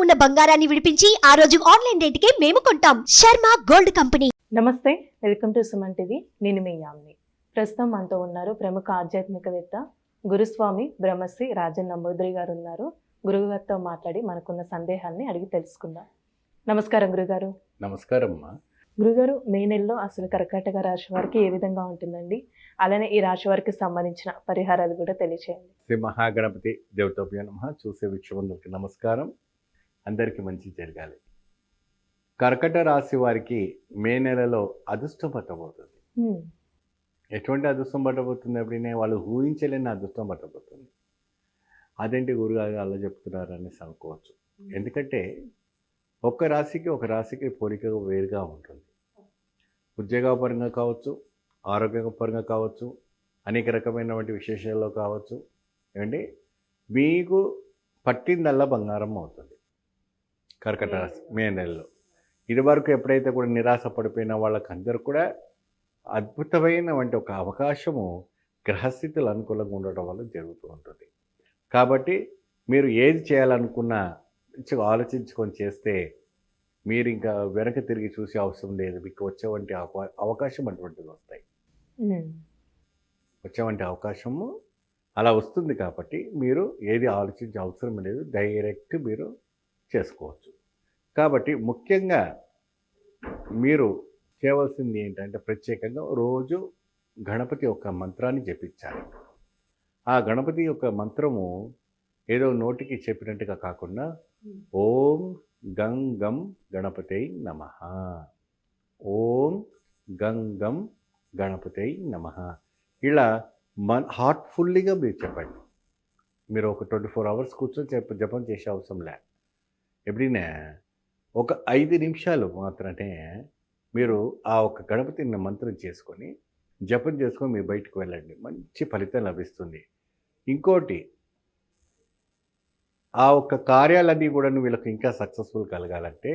ఉన్న బంగారాన్ని విడిపించి ఆ రోజు ఆన్లైన్ రేటుకే మేము కొంటాం. Sharma gold company. నమస్తే, వెల్కమ్ టు సుమన్ టీవీ. నేను మీ యామిని. ప్రస్తుతం మనతో ఉన్నారు ప్రముఖ ఆధ్యాత్మికవేత్త గురుస్వామి బ్రహ్మశ్రీ రాజన్ నంబూద్రి గారు ఉన్నారు. గురుగారితో మాట్లాడి మనకున్న సందేహాన్ని అడిగి తెలుసుకుందాం. నమస్కారం గురుగారు. నమస్కారం అమ్మా. గురుగారు, మే నెలలో అసలు కర్కాటక రాశి వారికి ఏ విధంగా ఉంటుందండి? అలానే ఈ రాశి వారికి సంబంధించిన పరిహారాలు కూడా తెలియచేయండి. శ్రీ మహాగణపతి దేవతోభ్యో నమః. చూసే వీక్షకులకు నమస్కారం. అందరికీ మంచి జరగాలి. కర్కట రాశి వారికి మే నెలలో అదృష్టం పట్టబోతుంది. ఎటువంటి అదృష్టం పట్టబోతుంది అప్పుడే వాళ్ళు ఊహించలేని అదృష్టం పట్టబోతుంది. అదేంటి గురుగారు అలా చెప్తున్నారు అనేసి అనుకోవచ్చు. ఎందుకంటే ఒక రాశికి పోలిక వేరుగా ఉంటుంది. ఉద్యోగపరంగా కావచ్చు, ఆరోగ్యపరంగా కావచ్చు, అనేక రకమైనటువంటి విశేషాల్లో కావచ్చు. ఏమంటే మీకు పట్టిందల్లా బంగారం అవుతుంది కర్కట రాశి మే నెలలో. ఇదివరకు ఎప్పుడైతే కూడా నిరాశ పడిపోయిన వాళ్ళకందరూ కూడా అద్భుతమైనటువంటి ఒక అవకాశము గ్రహస్థితులు అనుకూలంగా ఉండటం వల్ల జరుగుతూ ఉంటుంది. కాబట్టి మీరు ఏది చేయాలనుకున్నా మంచిగా ఆలోచించుకొని చేస్తే మీరు ఇంకా వెనక తిరిగి చూసే అవసరం లేదు. మీకు వచ్చేవంటి అవకాశం అటువంటిది వస్తాయి. వచ్చేవంటి అవకాశము అలా వస్తుంది. కాబట్టి మీరు ఏది ఆలోచించే అవసరం లేదు, డైరెక్ట్ మీరు చేసుకోవచ్చు. కాబట్టి ముఖ్యంగా మీరు చేయవలసింది ఏంటంటే ప్రత్యేకంగా రోజు గణపతి యొక్క మంత్రాన్ని జపించాలి. ఆ గణపతి యొక్క మంత్రము ఏదో నోటికి చెప్పినట్టుగా కాకుండా ఓం గం గం గణపతై నమః, ఓం గం గం గణపతై నమః ఇలా హార్ట్ఫుల్లీగా మీరు చెప్పండి. మీరు ఒక 24 hours కూర్చొని జపం చేసే అవసరం లే. ఎప్పుడైనా ఒక 5 నిమిషాలు మాత్రమే మీరు ఆ ఒక గణపతిని మంత్రం చేసుకొని జపం చేసుకొని మీరు బయటకు వెళ్ళండి. మంచి ఫలితం లభిస్తుంది. ఇంకోటి, ఆ ఒక్క కార్యాలన్నీ కూడా వీళ్ళకి ఇంకా సక్సెస్ఫుల్ కలగాలంటే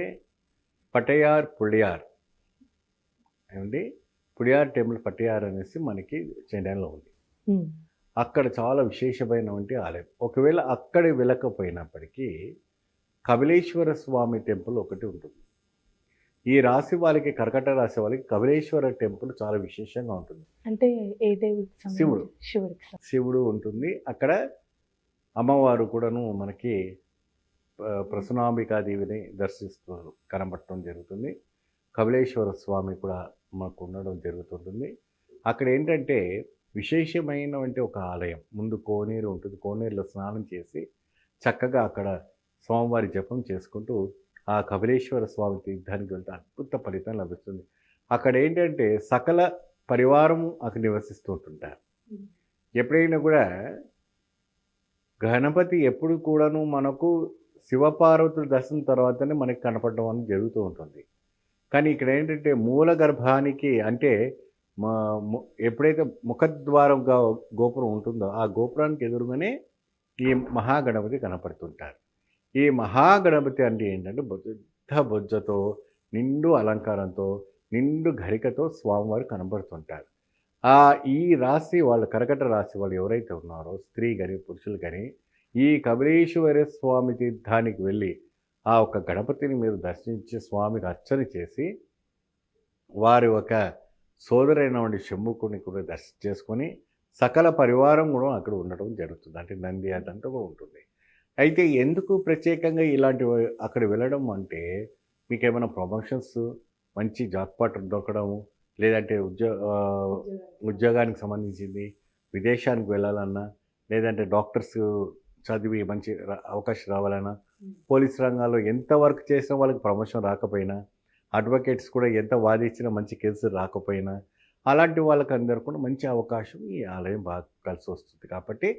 పటయార్ పుళియార్ ఏమండి, పుళియార్ టెంపుల్ పటయార్ అనేసి మనకి చెన్నైలో ఉంది. అక్కడ చాలా విశేషమైనటువంటి ఆలయం. ఒకవేళ అక్కడ వెళ్ళకపోయినప్పటికీ కపిలేశ్వర స్వామి టెంపుల్ ఒకటి ఉంటుంది. ఈ రాశి వాళ్ళకి, కర్కట రాశి వాళ్ళకి కపిలేశ్వర టెంపుల్ చాలా విశేషంగా ఉంటుంది. అంటే ఏ దేవుడు? శివుడు ఉంటుంది అక్కడ. అమ్మవారు కూడాను మనకి ప్రసన్నాంబికాదేవిని దర్శిస్తూ కనబడటం జరుగుతుంది. కపిలేశ్వర స్వామి కూడా మాకు ఉండడం జరుగుతుంటుంది. అక్కడ ఏంటంటే విశేషమైనటువంటి ఒక ఆలయం. ముందు కోనేరు ఉంటుంది. కోనేరులో స్నానం చేసి చక్కగా అక్కడ స్వామివారి జపం చేసుకుంటూ ఆ కపిలేశ్వర స్వామి తీర్థానికి వెళ్తే అద్భుత ఫలితం లభిస్తుంది. అక్కడ ఏంటంటే సకల పరివారము అక్కడ నివసిస్తూ ఉంటుంటారు. ఎప్పుడైనా కూడా గణపతి ఎప్పుడు కూడాను మనకు శివపార్వతుల దర్శనం తర్వాతనే మనకి కనపడడం అనేది జరుగుతూ ఉంటుంది. కానీ ఇక్కడ ఏంటంటే మూల గర్భానికి అంటే ఎప్పుడైతే ముఖద్వారం గోపురం ఉంటుందో ఆ గోపురానికి ఎదురుగానే ఈ మహాగణపతి కనపడుతుంటారు. ఈ మహాగణపతి అంటే ఏంటంటే బొజ్జతో నిండు అలంకారంతో నిండు గరికతో స్వామివారు కనబడుతుంటారు. ఈ రాశి వాళ్ళు, కర్కట రాశి వాళ్ళు ఎవరైతే ఉన్నారో స్త్రీ కానీ పురుషులు కానీ ఈ కపిలేశ్వర స్వామి తీర్థానికి వెళ్ళి ఆ ఒక గణపతిని మీరు దర్శించి స్వామికి అర్చన చేసి వారి ఒక సోదరైనటువంటి శంభుకుని కూడా దర్శనం చేసుకొని సకల పరివారం కూడా అక్కడ ఉండడం జరుగుతుంది. అంటే నంది అదంతా కూడా ఉంటుంది. అయితే ఎందుకు ప్రత్యేకంగా ఇలాంటి అక్కడ వెళ్ళడం అంటే మీకు ఏమైనా ప్రమోషన్స్, మంచి జాక్పాట్ దొరకడము, లేదంటే ఉద్యోగానికి సంబంధించింది, విదేశానికి వెళ్ళాలన్నా, లేదంటే డాక్టర్స్ చదివి మంచి అవకాశం రావాలన్నా, పోలీస్ రంగాల్లో ఎంత వర్క్ చేసినా వాళ్ళకి ప్రమోషన్ రాకపోయినా, అడ్వకేట్స్ కూడా ఎంత వాదించినా మంచి కేసు రాకపోయినా, అలాంటి వాళ్ళకి అందరూ కూడా మంచి అవకాశం ఈ ఆలయం బాగా కలిసి వస్తుంది. కాబట్టి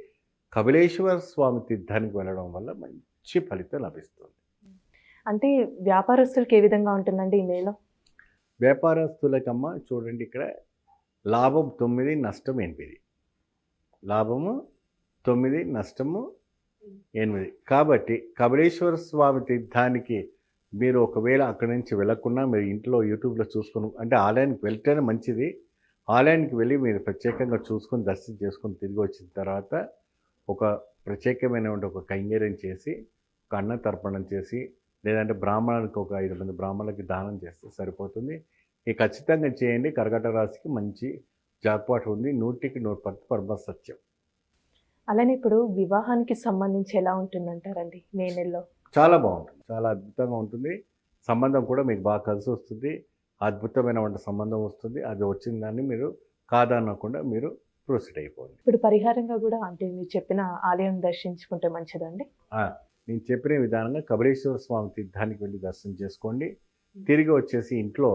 కపిలేశ్వర స్వామి తీర్థానికి వెళ్ళడం వల్ల మంచి ఫలితం లభిస్తుంది. అంటే వ్యాపారస్తులకి ఏ విధంగా ఉంటుందండి ఈ మేళం? వ్యాపారస్తులకమ్మ చూడండి, ఇక్కడ లాభం 9, నష్టం 8. లాభము 9, నష్టము 8. కాబట్టి కపిలేశ్వర స్వామి తీర్థానికి మీరు ఒకవేళ అక్కడి నుంచి వెళ్ళకుండా మీరు ఇంట్లో యూట్యూబ్లో చూసుకొని, అంటే ఆలయానికి వెళ్తేనే మంచిది. ఆలయానికి వెళ్ళి మీరు ప్రత్యేకంగా చూసుకొని దర్శనం చేసుకొని తిరిగి వచ్చిన తర్వాత ఒక ప్రత్యేకమైనటువంటి ఒక కైంకర్యం చేసి ఒక అన్న తర్పణం చేసి లేదంటే బ్రాహ్మణులకు ఒక 5 మంది బ్రాహ్మణులకి దానం చేస్తే సరిపోతుంది. ఇది ఖచ్చితంగా చేయండి. కర్కాటక రాశికి మంచి జాక్పాట్ ఉంది. 100కి 100% పరమ సత్యం. అలానే ఇప్పుడు వివాహానికి సంబంధించి ఎలా ఉంటుందంటారండి మే నెలలో? చాలా బాగుంటుంది. చాలా అద్భుతంగా ఉంటుంది. సంబంధం కూడా మీకు బాగా కలిసి వస్తుంది. అద్భుతమైన సంబంధం వస్తుంది. అది వచ్చిన దాన్ని మీరు కాదనకుండా మీరు ప్రొసీడ్ అయిపోండి. ఇప్పుడు పరిహారంగా కూడా అంటే మీరు చెప్పిన ఆలయం దర్శించుకుంటే మంచిదండి. నేను చెప్పిన విధానంగా కపిలేశ్వర స్వామి తీర్థానికి వెళ్ళి దర్శనం చేసుకోండి. తిరిగి వచ్చేసి ఇంట్లో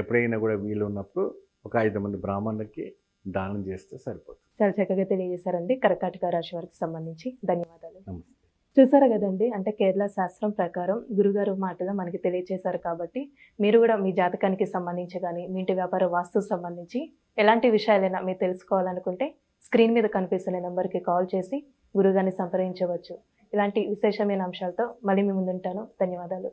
ఎప్పుడైనా కూడా వీలు ఉన్నప్పుడు ఒక 5 మంది బ్రాహ్మణులకి దానం చేస్తే సరిపోతుంది. చాలా చక్కగా తెలియజేశారండి కర్కాటక రాశి వారికి సంబంధించి. ధన్యవాదాలు. నమస్తే. చూసారు కదండి, అంటే కేరళ శాస్త్రం ప్రకారం గురుగారు మాటలు మనకి తెలియజేశారు కాబట్టి మీరు కూడా మీ జాతకానికి సంబంధించి కానీ మీ ఇంటి వ్యాపార వాస్తు సంబంధించి ఎలాంటి విషయాలైనా మీరు తెలుసుకోవాలనుకుంటే స్క్రీన్ మీద కనిపిస్తున్న నెంబర్కి కాల్ చేసి గురుగారిని సంప్రదించవచ్చు. ఇలాంటి విశేషమైన అంశాలతో మళ్ళీ మీ ముందుంటాను. ధన్యవాదాలు.